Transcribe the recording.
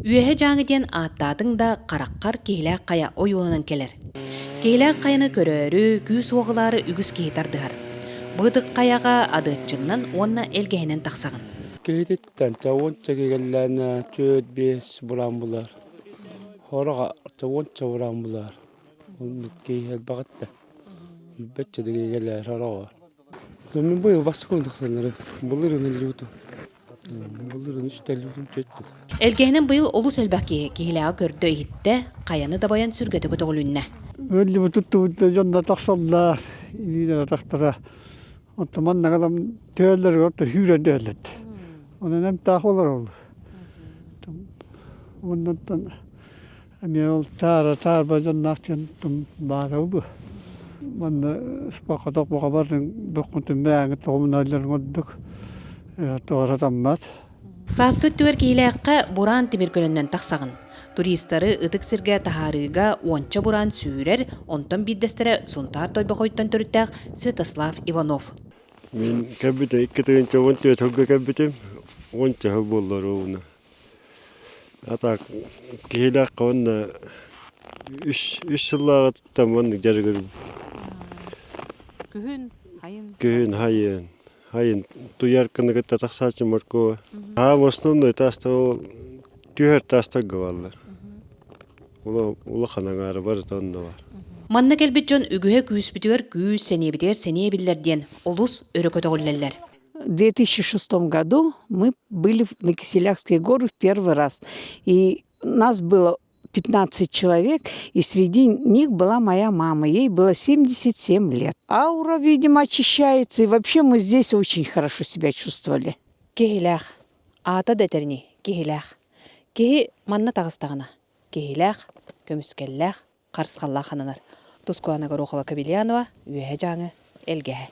Үйәһе жаңы ден аттадың да қараққар кейләк қая ойуылынан келер. Кейләк қаяны көрөрі, күйіс оғылары үгіз кейтардығар. Бұдық қаяға адытчыннан онна әлгәйінен тақсағын. Кейдеттен чауынча кегелләні чөт бес буран бұлар. Хораға чауынча буран бұлар. Оны кейхел бағытта. Бәтчеді кегелләр хораға. Мен бұйы басықын тақсанлары. Бұлырын әлі Бұлырын үстәлі үтім чөтті. Әлгәйінен бұйыл олыс әлбәкі кейләға көрді өйітті қаяны да баян сүргеті көтіғілінне. Өлі бұтытты бұтты жонда тақсаллар. Илері тақтыра. Отты манна қалам төәлер отты хүйрен төәлет. Onun hem tahıllar oldu. Ondan hem yol tar bacan nakten var oldu. Bana spakatok bu kabarın dokuntun beğeni tohumlarla olduk. Doğru tammat. Саас көттігер кейләққа буран темір көнінен тақсағын. Туристары ұтық сірге тахарыға онча буран сүйрер, онтан биддестері сұнтар тойбы қойттан түріттәқ Святослав Иванов. Мен кәбіті 2-тігінші 14 хылға кәбітім, 10 хыл болар оғына. Атақ кейләққа онына 3 жыллаға тұттам онына жарғырым. Күхін, хайын. Туярканы кітті тақсачы мұркова. Основной таста ол түйер тастарға балар. Улы қанаңары бар, тонна бар. Манна кәлбет жон үгіе күйіс бүтігер күйіс сәне білерден олус өрі көтіғылелер. В 2006 году мы были на Киселякские горы в первый раз. И нас было 15 человек, и среди них была моя мама. Ей было 77 лет. Аура, видимо, очищается, и вообще мы здесь очень хорошо себя чувствовали. Кехилях, ата дәтеріне, кехилях. Кехи манна тағыстағына. Кехилях, көміскеллях, қарсқаллах ананар. Тускуана Горохова Кабелянова, үйе жаңы, әлгәе.